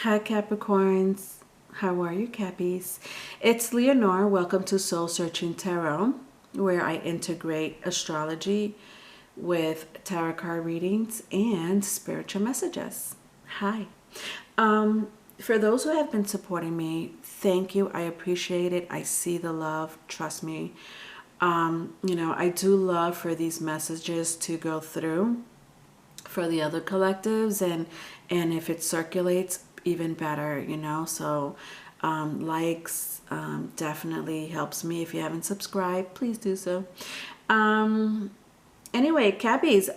Hi Capricorns, how are you Cappies? It's Leonore. Welcome to Soul Searching Tarot, where I integrate astrology with tarot card readings and spiritual messages. Hi. For those who have been supporting me, thank you. I appreciate it. I see the love. Trust me. I do love for these messages to go through for the other collectives, and if it circulates, even better, so likes definitely helps me. If you haven't subscribed, please do so. Anyway, Cappies,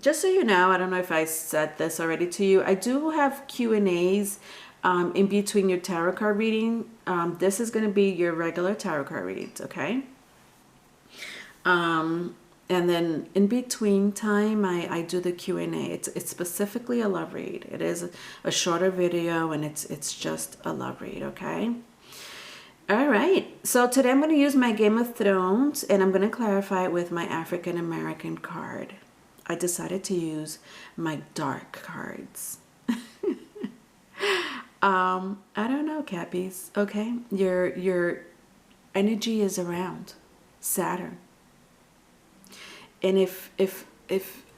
just so you know, I don't know if I said this already to you, I do have Q&As in between your tarot card reading. This is going to be your regular tarot card readings, okay? And then in between time, I do the Q&A. It's specifically a love read. It is a shorter video, and it's just a love read, okay? All right. So today I'm going to use my Game of Thrones, and I'm going to clarify it with my African American card. I decided to use my dark cards. I don't know, Cappies. Okay, your energy is around Saturn. And if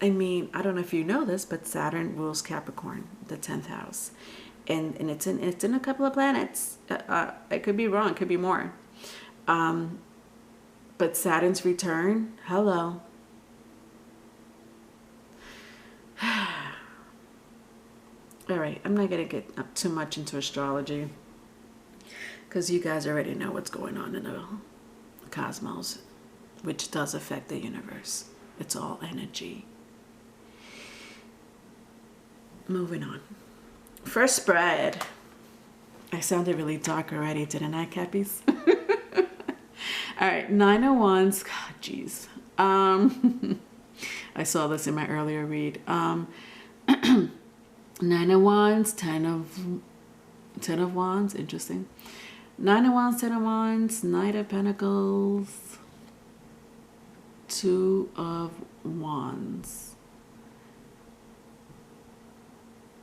I mean, I don't know if you know this, but Saturn rules Capricorn, the 10th house, and it's in a couple of planets. I could be wrong, could be more. But Saturn's return, hello. All right, I'm not gonna get up too much into astrology because you guys already know what's going on in the cosmos, which does affect the universe. It's all energy. Moving on. First spread. I sounded really dark already, didn't I, Cappies? All right, 9 of Wands. God, jeez. I saw this in my earlier read. 9 of Wands, 10 of Wands. Interesting. 9 of Wands, 10 of Wands, Knight of Pentacles, 2 of Wands.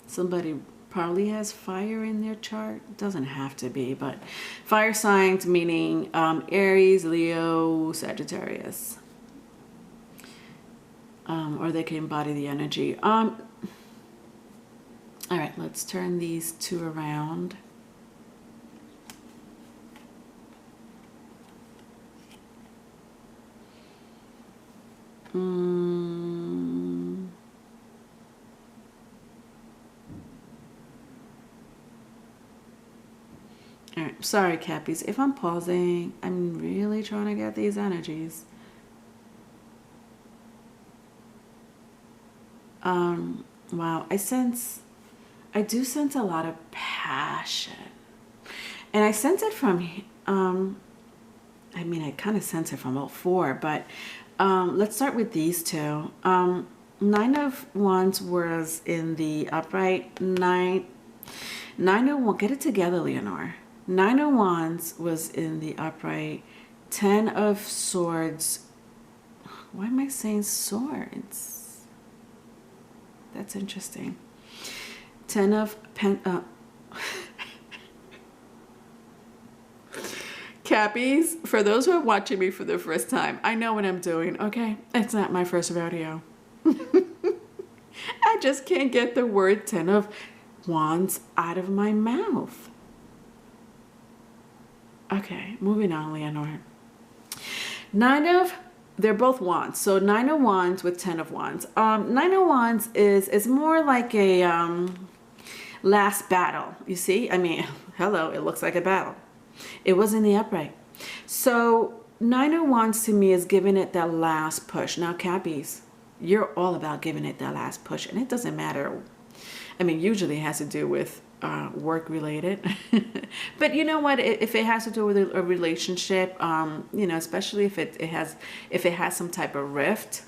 Somebody probably has fire in their chart. Doesn't have to be, but fire signs meaning Aries, Leo, Sagittarius. Or they can embody the energy. All right, let's turn these two around. All right, sorry, Cappies. If I'm pausing, I'm really trying to get these energies. Wow, I do sense a lot of passion. And I sense it from, I mean, I kind of sense it from all four, but let's start with these two. 9 of Wands was in the upright. 9 of Wands, get it together, Leonore. 9 of Wands was in the upright. 10 of Swords. Why am I saying swords? That's interesting. 10 of Cappies, for those who are watching me for the first time, I know what I'm doing, okay? It's not my first rodeo. I just can't get the word 10 of Wands out of my mouth. Okay, moving on, Leonore. They're both Wands. So 9 of Wands with 10 of Wands. 9 of Wands is more like a last battle, you see? I mean, hello, it looks like a battle. It was in the upright. So 9 of Wands to me is giving it that last push. Now, Cappies, you're all about giving it that last push, and it doesn't matter. I mean, usually it has to do with work related, but you know what? If it has to do with a relationship, especially if it has some type of rift,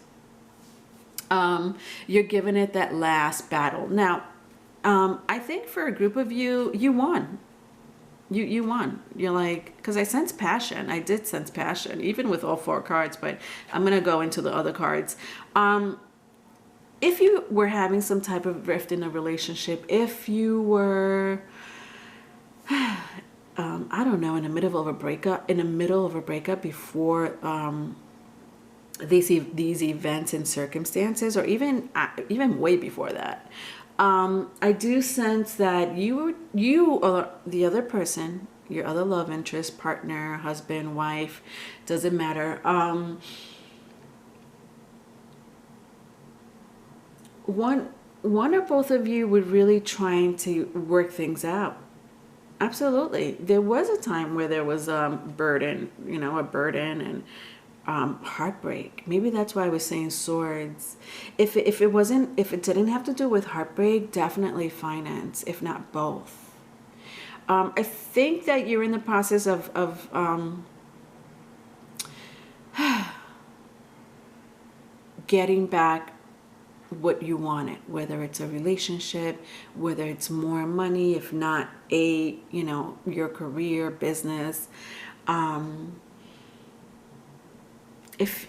you're giving it that last battle. Now, I think for a group of you, you won. You won. You're like, because I sense passion. I did sense passion, even with all four cards, but I'm going to go into the other cards. if you were having some type of rift in a relationship, if you were, I don't know, in the middle of a breakup before these events and circumstances, or even way before that, I do sense that you or the other person, your other love interest, partner, husband, wife, doesn't matter. One or both of you were really trying to work things out. Absolutely. There was a time where there was a burden and heartbreak. Maybe that's why I was saying swords. If it didn't have to do with heartbreak, definitely finance, if not both. I think that you're in the process of getting back what you wanted, whether it's a relationship, whether it's more money, if not your career, business. If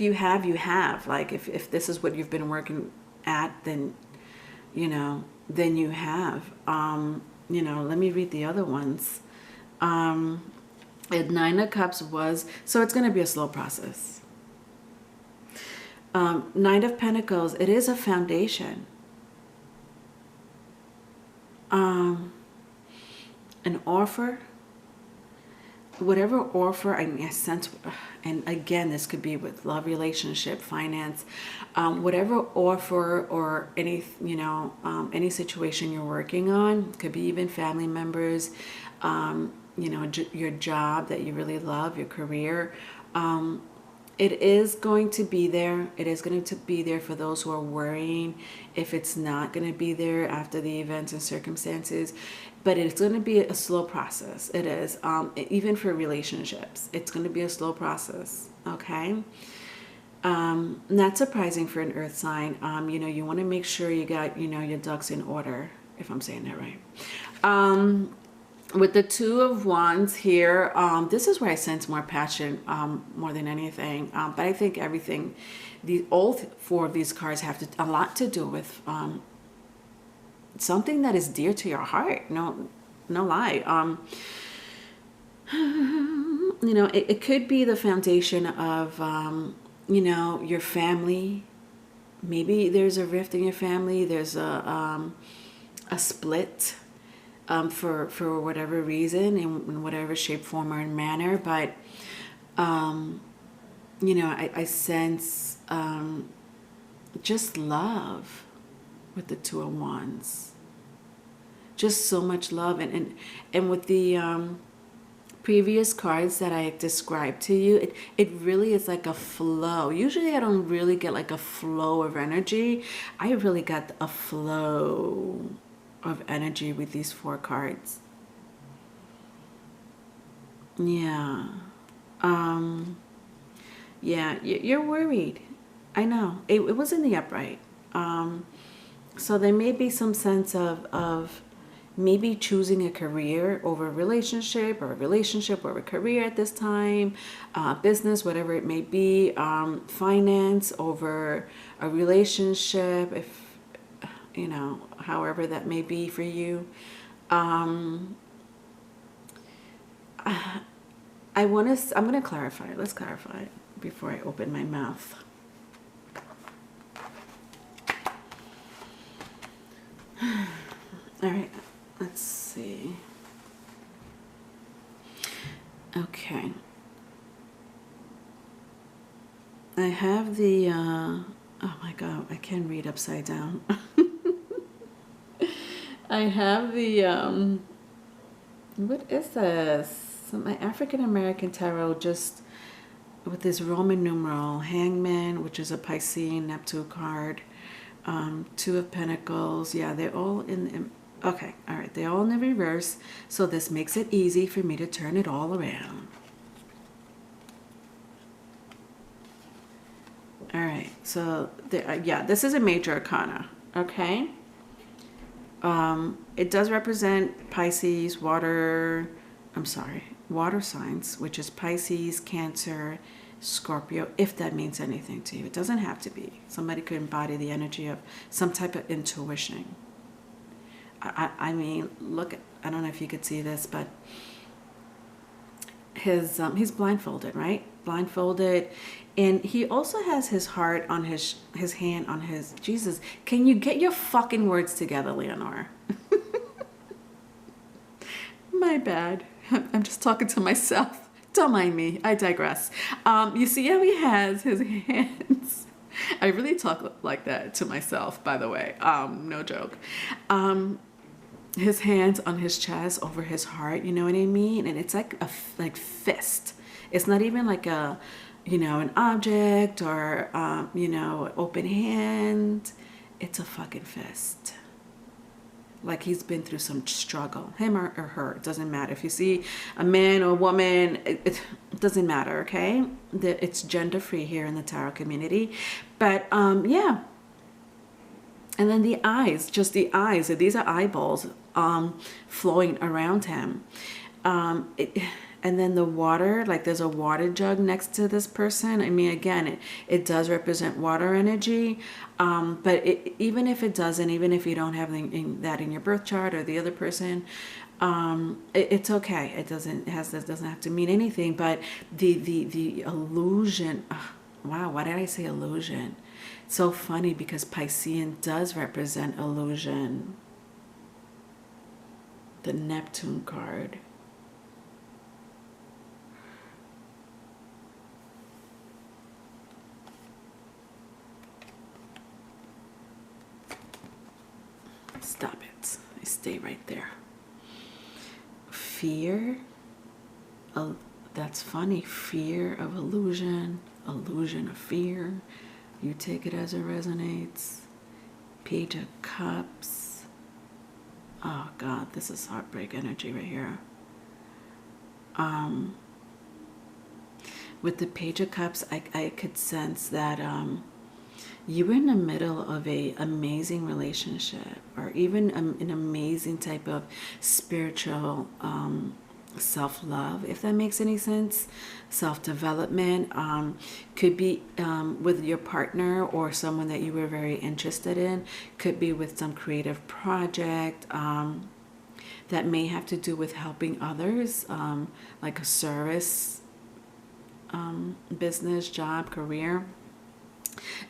you have, like, if this is what you've been working at, then you have. Let me read the other ones. Nine of Cups so it's going to be a slow process. Nine of Pentacles, it is a foundation. An offer, whatever offer, I sense, and again, this could be with love, relationship, finance, whatever offer or any situation you're working on, could be even family members, your job that you really love, your career. It is going to be there. It is going to be there for those who are worrying if it's not going to be there after the events and circumstances. But it's going to be a slow process. It is. Even for relationships, it's going to be a slow process. Okay. Not surprising for an earth sign. You want to make sure you got, your ducks in order, if I'm saying that right. With the Two of Wands here, this is where I sense more passion, more than anything. But I think all four of these cards have a lot to do with something that is dear to your heart. No lie. It could be the foundation of, your family. Maybe there's a rift in your family. There's a split. For whatever reason, in whatever shape, form, or manner. But, I sense just love with the Two of Wands. Just so much love. And with the previous cards that I described to you, it really is like a flow. Usually I don't really get like a flow of energy. I really got a flow of energy with these four cards. Yeah. You're worried. I know. It was in the upright. So there may be some sense of maybe choosing a career over a relationship, or a relationship over a career at this time, business, whatever it may be, finance over a relationship, if however that may be for you. I'm going to clarify. Let's clarify it before I open my mouth. All right, let's see. Okay. I have the, oh my God, I can read upside down. I have the, what is this? So my African American Tarot, just with this Roman numeral, Hangman, which is a Piscean Neptune card, Two of Pentacles. Yeah, they're all okay, all right, they're all in the reverse. So this makes it easy for me to turn it all around. All right, so yeah, this is a major arcana, okay? It does represent Pisces, water signs, which is Pisces, Cancer, Scorpio, if that means anything to you. It doesn't have to be. Somebody could embody the energy of some type of intuition. I mean, look, I don't know if you could see this, but he's blindfolded, right? Blindfolded, and he also has his heart on his hand on his Jesus. Can you get your fucking words together, Leonore? My bad. I'm just talking to myself. Don't mind me. I digress. You see how he has his hands. I really talk like that to myself, by the way. No joke. His hands on his chest over his heart, you know what I mean? And it's like a fist. It's not even like a, an object or, open hand. It's a fucking fist. Like he's been through some struggle, him or her. It doesn't matter. If you see a man or a woman, it doesn't matter, okay? It's gender free here in the tarot community. But yeah. And then the eyes, just the eyes. These are eyeballs flowing around him. And then the water, like there's a water jug next to this person. I mean, again, it does represent water energy. But even if it doesn't, even if you don't have that in your birth chart or the other person, it's okay. It doesn't have to mean anything. But the illusion. Wow, why did I say illusion? So funny because Piscean does represent illusion. The Neptune card. Stop it. I stay right there. Fear. Oh, that's funny. Fear of illusion. Illusion of fear. You take it as it resonates. Page of Cups. Oh God, this is heartbreak energy right here. With the Page of Cups, I could sense that you were in the middle of a amazing relationship, or even an amazing type of spiritual self-love, if that makes any sense. Self-development, could be with your partner or someone that you were very interested in, could be with some creative project that may have to do with helping others, like a service business, job, career.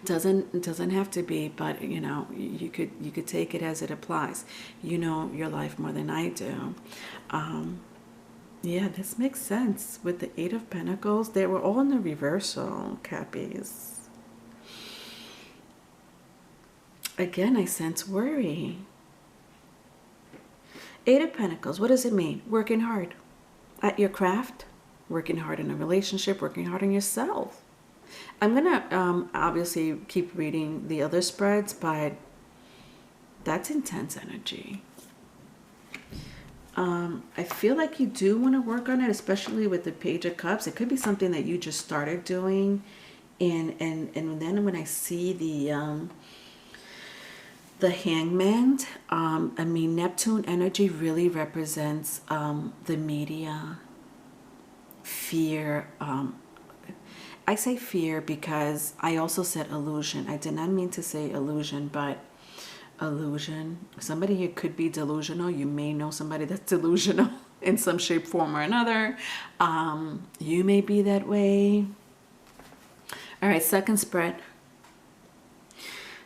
Doesn't have to be, but you could take it as it applies. You know your life more than I do. Yeah, this makes sense with the Eight of Pentacles. They were all in the reversal, Cappies. Again, I sense worry. Eight of Pentacles, what does it mean? Working hard at your craft, working hard in a relationship, working hard on yourself. I'm gonna obviously keep reading the other spreads, but that's intense energy. I feel like you do want to work on it, especially with the Page of Cups. It could be something that you just started doing, and then when I see the Hangman, I mean, Neptune energy really represents the media, fear. I say fear because I also said illusion. I did not mean to say illusion, but illusion. Somebody here could be delusional. You may know somebody that's delusional in some shape, form, or another. You may be that way. All right, second spread.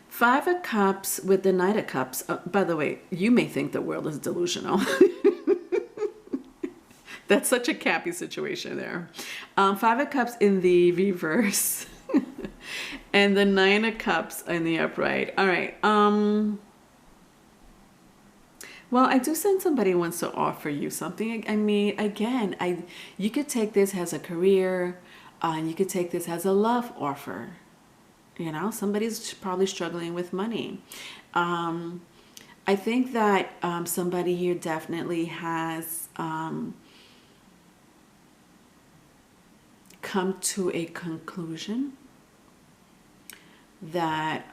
Five of Cups with the Knight of Cups. By the way, you may think the world is delusional. That's such a Cappy situation there. Five of Cups in the reverse. And the Nine of Cups in the upright. All right. Well, I do sense somebody wants to offer you something. I mean, again, you could take this as a career. You could take this as a love offer. Somebody's probably struggling with money. I think that somebody here definitely has come to a conclusion that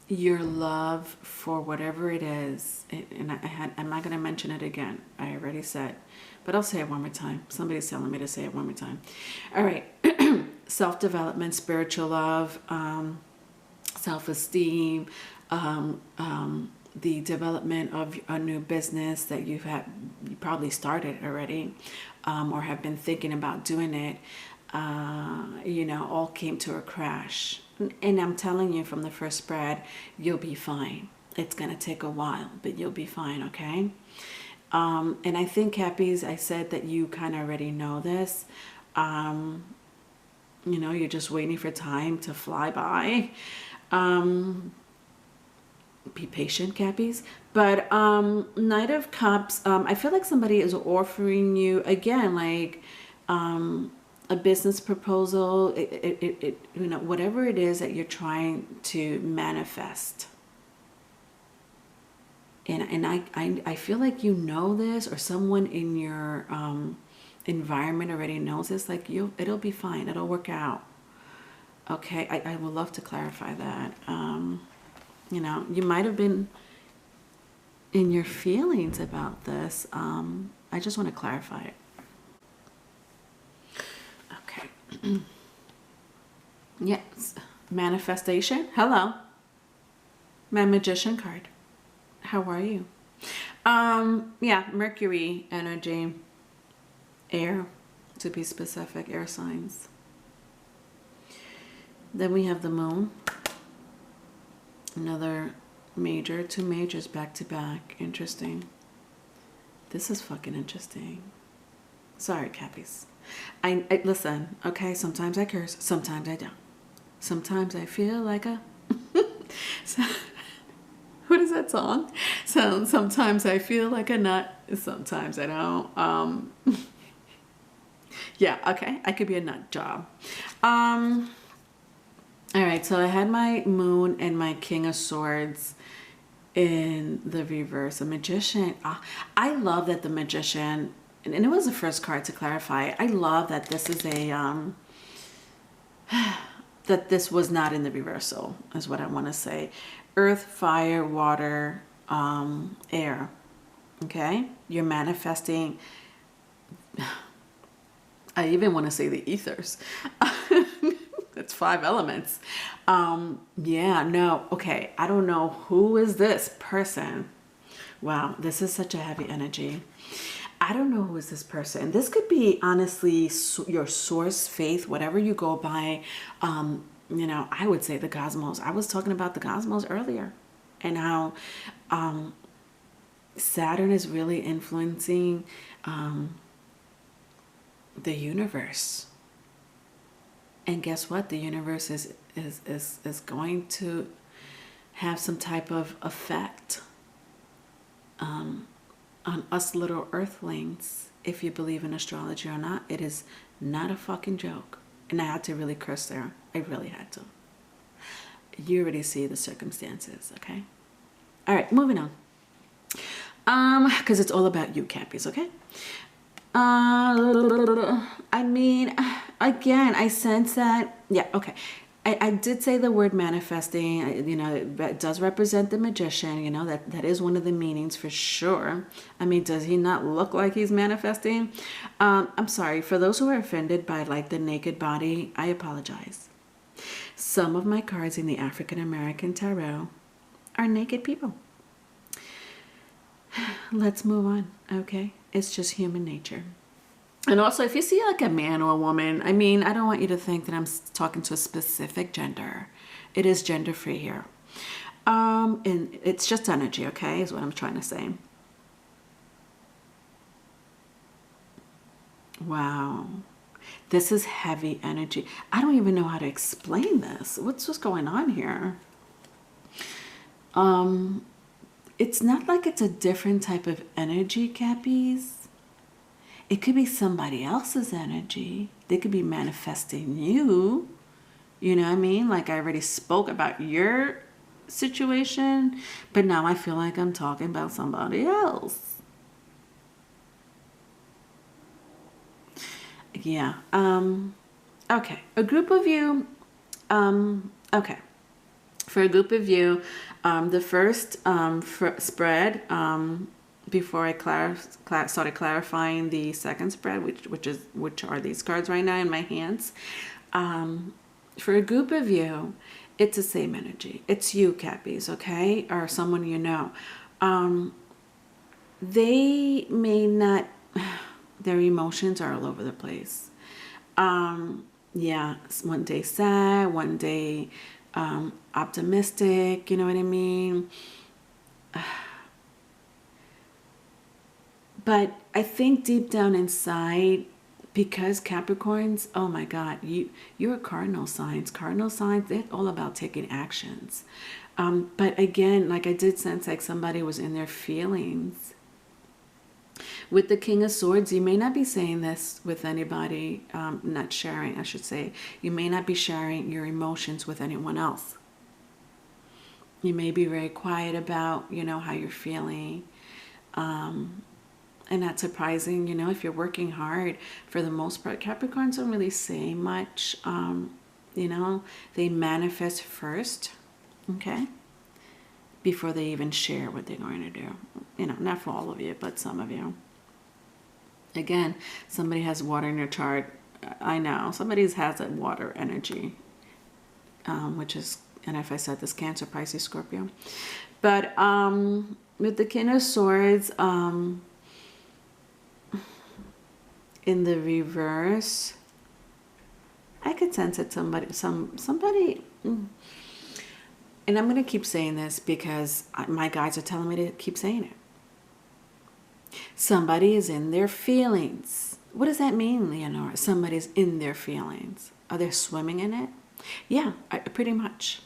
your love for whatever it is, and I'm not going to mention it again. I already said, but I'll say it one more time. Somebody's telling me to say it one more time. All right. Self-development, spiritual love, self-esteem, the development of a new business that you probably started already, or have been thinking about doing it, all came to a crash. And I'm telling you from the first spread, you'll be fine. It's going to take a while, but you'll be fine, okay? And I think, Cappies, I said that you kind of already know this. You're just waiting for time to fly by. Be patient, Cappies. But Knight of Cups, I feel like somebody is offering you, again, like a business proposal, whatever it is that you're trying to manifest. And I feel like you know this, or someone in your environment already knows this. Like, it'll be fine. It'll work out. Okay, I would love to clarify that. You might have been in your feelings about this. I just want to clarify it. Okay. Yes. Manifestation. Hello. My Magician card. How are you? Yeah, Mercury energy. Air, to be specific, air signs. Then we have the Moon. Another major, 2 majors back to back. Interesting. This is fucking interesting. Sorry, Cappies. I listen, okay? Sometimes I curse, sometimes I don't. Sometimes I feel like a... What is that song? So sometimes I feel like a nut, sometimes I don't. Yeah, okay. I could be a nut job. All right, so I had my Moon and my King of Swords in the reverse. A Magician. I love that the Magician, and it was the first card to clarify. I love that this is a that this was not in the reversal, is what I want to say. Earth, fire, water, air. Okay, you're manifesting. I even want to say the ethers. It's 5 elements. Yeah, no, okay. I don't know who is this person. Wow, this is such a heavy energy. I don't know who is this person. This could be, honestly, your source, faith, whatever you go by. I would say the cosmos. I was talking about the cosmos earlier, and how Saturn is really influencing the universe. And guess what? The universe is going to have some type of effect on us little earthlings. If you believe in astrology or not, it is not a fucking joke. And I had to really curse there. I really had to. You already see the circumstances, okay? All right, moving on. Because it's all about you, Cappies, okay? I mean, again, I sense that, yeah, okay. I did say the word manifesting, it does represent the Magician, that is one of the meanings for sure. I mean, does he not look like he's manifesting? I'm sorry, for those who are offended by like the naked body, I apologize. Some of my cards in the African American Tarot are naked people. Let's move on, okay? It's just human nature. And also, if you see like a man or a woman, I mean, I don't want you to think that I'm talking to a specific gender. It is gender free here. And it's just energy, okay, is what I'm trying to say. Wow. This is heavy energy. I don't even know how to explain this. What's going on here? It's not like it's a different type of energy, Cappies. It could be somebody else's energy. They could be manifesting you. You know what I mean? Like I already spoke about your situation, but now I feel like I'm talking about somebody else. Yeah. Okay. A group of you. Okay. For a group of you, the first spread, before I started clarifying the second spread, which are these cards right now in my hands, for a group of you, it's the same energy. It's you, Cappies, okay, or someone you know. They may not. Their emotions are all over the place. Yeah, one day sad, one day optimistic, you know what I mean? But I think deep down inside, because Capricorns, oh my God, you're cardinal signs. Cardinal signs, they're all about taking actions. But again, like I did sense like somebody was in their feelings. With the King of Swords, you may not be saying this with anybody, not sharing, I should say. You may not be sharing your emotions with anyone else. You may be very quiet about, you know, how you're feeling. And not surprising, you know, if you're working hard, for the most part, Capricorns don't really say much. You know, they manifest first, okay, before they even share what they're going to do. You know, not for all of you, but some of you. Again, somebody has water in your chart. I know somebody has that water energy, which is, and if I said this, Cancer, Pisces, Scorpio. But with the King of Swords, in the reverse, I could sense that somebody, and I'm going to keep saying this because my guides are telling me to keep saying it. Somebody is in their feelings. What does that mean, Leonora? Somebody's in their feelings. Are they swimming in it? Yeah, pretty much.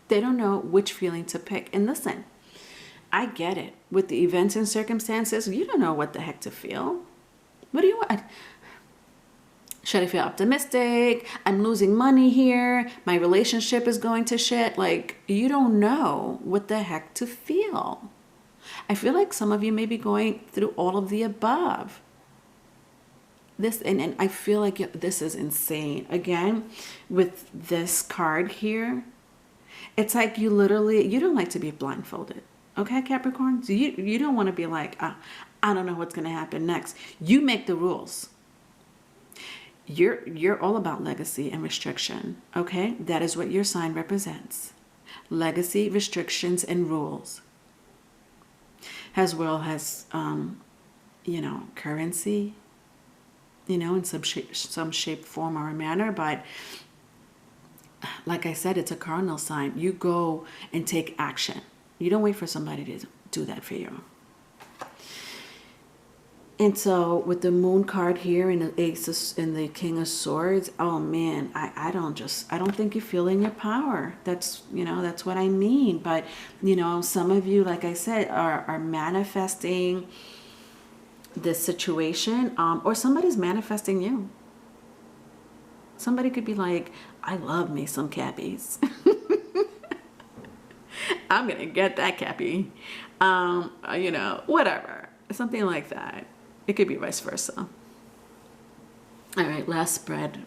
They don't know which feeling to pick. And listen, I get it. With the events and circumstances, you don't know what the heck to feel. What do you want? Should I feel optimistic? I'm losing money here. My relationship is going to shit. Like, you don't know what the heck to feel. I feel like some of you may be going through all of the above. This, and I feel like this is insane. Again, with this card here, it's like you don't like to be blindfolded. Okay, Capricorn? So you don't want to be like, I don't know what's going to happen next. You make the rules. You're all about legacy and restriction. Okay? That is what your sign represents. Legacy, restrictions, and rules. As well as, you know, currency, you know, in some shape, form, or manner. But like I said, it's a cardinal sign. You go and take action. You don't wait for somebody to do that for you. And so with the Moon card here and the Ace and the King of Swords, oh man, I don't think you feel in your power. That's, you know, that's what I mean. But, you know, some of you, like I said, are manifesting this situation, or somebody's manifesting you. Somebody could be like, I love me some Cappies. I'm gonna get that Cappy. You know, whatever, something like that. It could be vice versa. All right, last spread.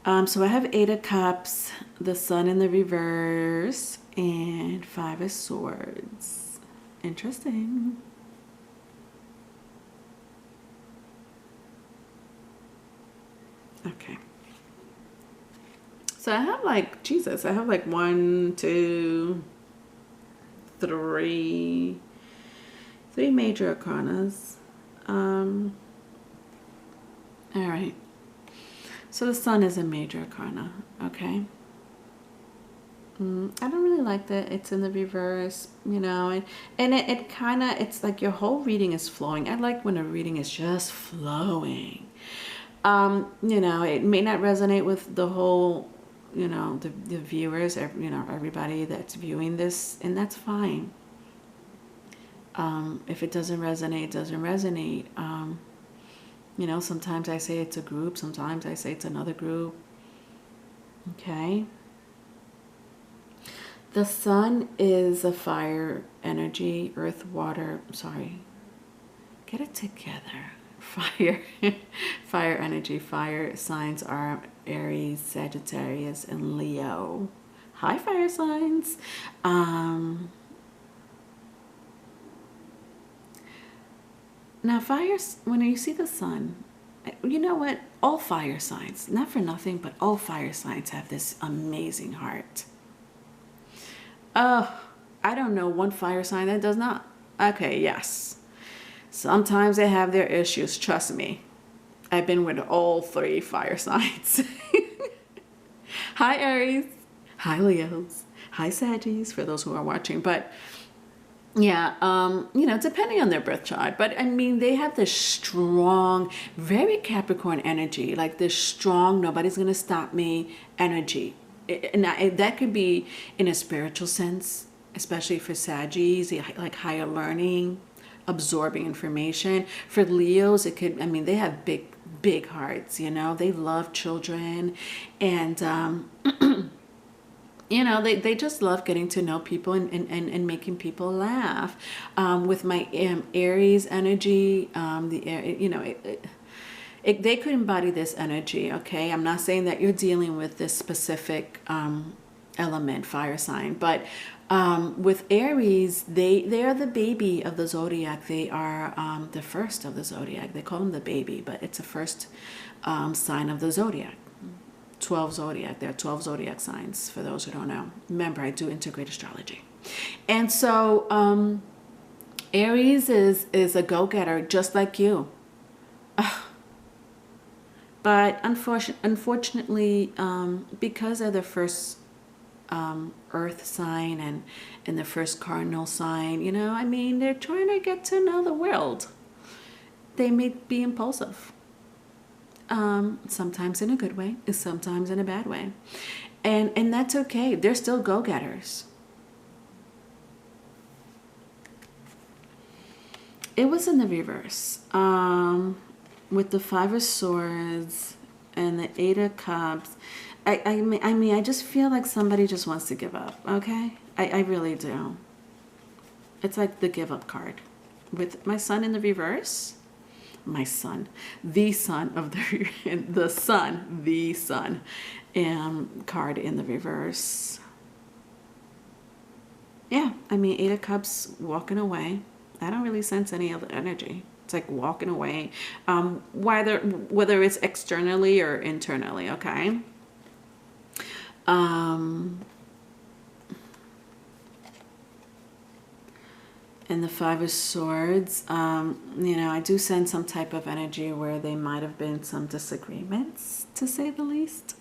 So I have 8 of Cups, the Sun in the reverse, and 5 of Swords. Interesting. Okay. So I have like, Jesus, I have like 1, 2, 3 major arcanas. All right. So the Sun is a major arcana, okay? I don't really like that it's in the reverse, you know, and it kind of, it's like your whole reading is flowing. I like when a reading is just flowing. You know, it may not resonate with the whole, you know, the viewers, you know, everybody that's viewing this, and that's fine. If it doesn't resonate, it doesn't resonate. You know, sometimes I say it's a group, sometimes I say it's another group. Okay. The Sun is a fire energy, earth, water. Sorry. Get it together. fire, fire energy. Fire signs are Aries, Sagittarius, and Leo. Hi, fire signs. Now, fires, when you see the sun, you know what? All fire signs, not for nothing, but all fire signs have this amazing heart. Oh, I don't know one fire sign that does not. Okay, yes. Sometimes they have their issues, trust me. I've been with all 3 fire signs. Hi, Aries. Hi, Leos. Hi, Saggies, for those who are watching. But yeah, you know, depending on their birth chart. But I mean, they have this strong, very Capricorn energy, like this strong, nobody's going to stop me energy. And that could be in a spiritual sense, especially for Saggies, like higher learning, absorbing information. For Leos, it could, I mean, they have big hearts, you know, they love children, and you know, they just love getting to know people and making people laugh. With my Aries energy, you know, they could embody this energy, okay? I'm not saying that you're dealing with this specific element, fire sign, but with Aries, they are the baby of the zodiac. They are the first of the zodiac. They call them the baby, but it's the first sign of the zodiac. 12 zodiac. There are 12 zodiac signs, for those who don't know. Remember, I do integrate astrology. And so Aries is a go-getter, just like you. But unfortunately, because they're the first earth sign and the first cardinal sign, you know, I mean, they're trying to get to know the world. They may be impulsive. Sometimes in a good way, sometimes in a bad way. And that's okay. They're still go-getters. It was in the reverse. With the 5 of Swords and the 8 of Cups. I mean, I just feel like somebody just wants to give up, okay? I really do. It's like the give up card. With my Sun in the reverse, my son, the son of the sun card in the reverse. Yeah, I mean, 8 of Cups walking away. I don't really sense any other energy. It's like walking away, whether it's externally or internally, okay? And the 5 of Swords, you know, I do sense some type of energy where there might have been some disagreements, to say the least.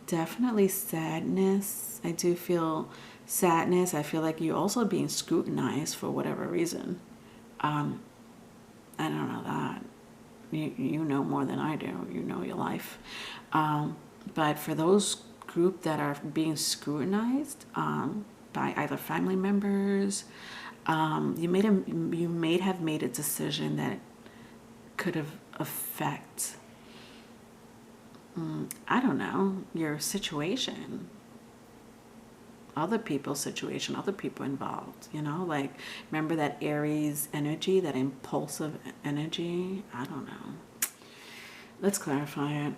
Definitely sadness. I do feel sadness. I feel like you're also being scrutinized for whatever reason. I don't know that. You know more than I do. You know your life. But for those group that are being scrutinized by either family members, you may have made a decision that could have affect, I don't know, your situation, other people's situation, other people involved, you know, like, remember that Aries energy, that impulsive energy? I don't know. Let's clarify it.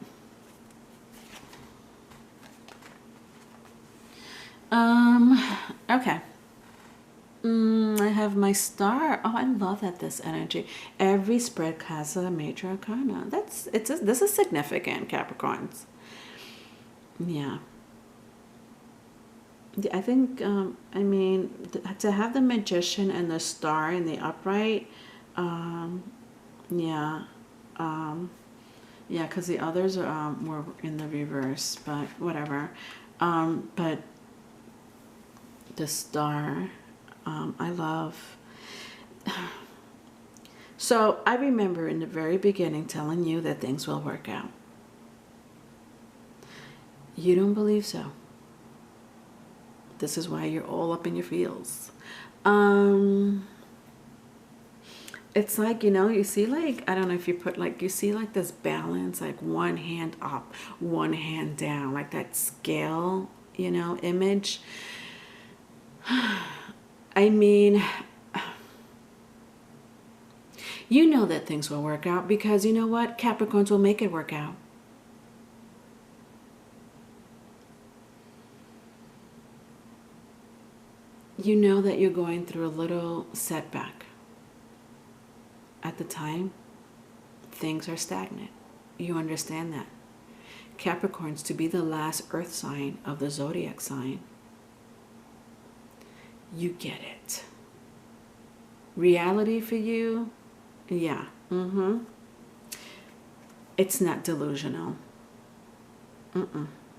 Okay. I have my star. Oh, I love that this energy. Every spread has a major arcana. This is significant, Capricorns. Yeah. I think, I mean, to have the Magician and the Star in the upright, yeah. Yeah, because the others were in the reverse, but whatever. But the Star, I love. So I remember in the very beginning telling you that things will work out. You don't believe so. This is why you're all up in your feels. It's like, you know, you see, like, I don't know if you put, like, you see, like, this balance, like, one hand up, one hand down, like that scale, you know, image. I mean, You know that things will work out because you know what? Capricorns will make it work out. You know that you're going through a little setback. At the time, things are stagnant. You understand that. Capricorns, to be the last earth sign of the zodiac sign, you get it. Reality for you, yeah. It's not delusional.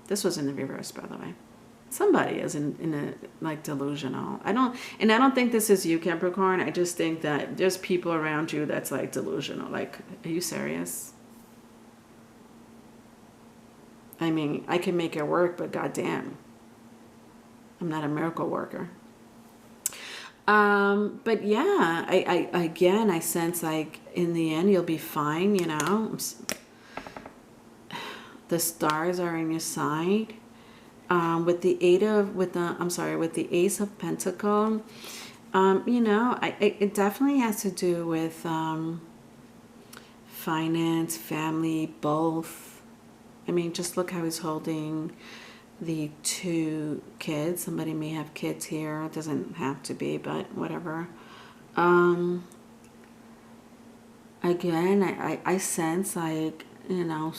This was in the reverse, by the way. Somebody is in a like delusional. I don't think this is you, Capricorn. I just think that there's people around you that's like delusional. Like, are you serious? I mean, I can make it work, but goddamn, I'm not a miracle worker. But yeah, I sense like in the end you'll be fine. You know, the stars are on your side. With the Ace of Pentacle, you know, it definitely has to do with finance, family, both. I mean, just look how he's holding the two kids. Somebody may have kids here. It doesn't have to be, but whatever. Again, I sense like, you know,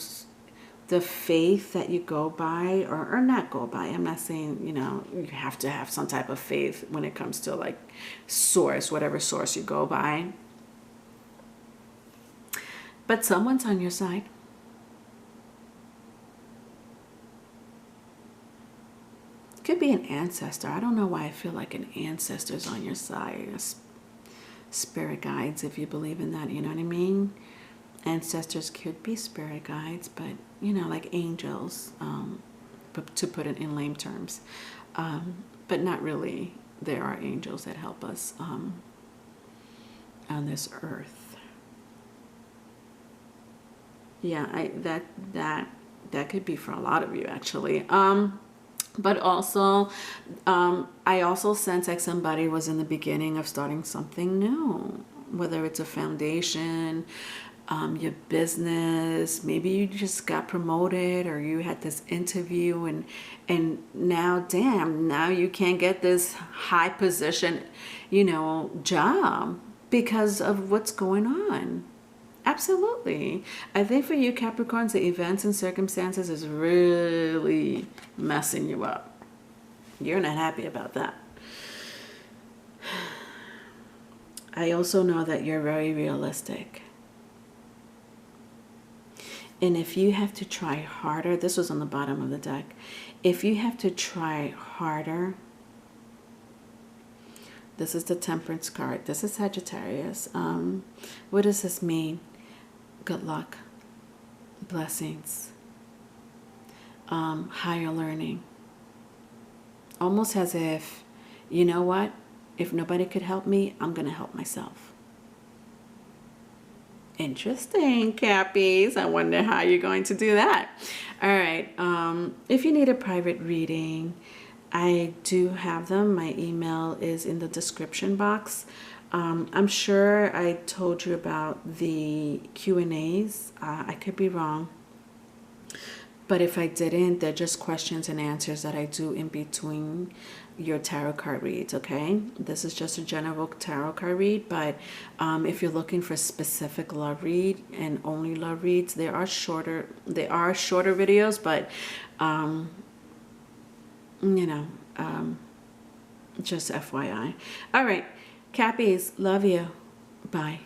the faith that you go by or not go by. I'm not saying, you know, you have to have some type of faith when it comes to like source, whatever source you go by. But someone's on your side. It could be an ancestor. I don't know why I feel like an ancestor's on your side. Spirit guides, if you believe in that, you know what I mean? Ancestors could be spirit guides, but you know, like angels, to put it in lame terms, but not really. There are angels that help us on this earth. Yeah, that could be for a lot of you actually. But also, I also sense like somebody was in the beginning of starting something new, whether it's a foundation, your business, maybe you just got promoted or you had this interview and now, damn, now you can't get this high position, you know, job because of what's going on. Absolutely. I think for you Capricorns, the events and circumstances is really messing you up. You're not happy about that. I also know that you're very realistic. And if you have to try harder, this was on the bottom of the deck. If you have to try harder, this is the Temperance card. This is Sagittarius. What does this mean? Good luck, blessings, higher learning. Almost as if, you know what? If nobody could help me, I'm going to help myself. Interesting, Cappies. I wonder how you're going to do that. All right. If you need a private reading, I do have them. My email is in the description box. I'm sure I told you about the Q&As. I could be wrong. But if I didn't, they're just questions and answers that I do in between your tarot card reads, okay? This is just a general tarot card read, but if you're looking for specific love read and only love reads, they are shorter videos, but you know, just FYI. All right, Cappies, love you. Bye.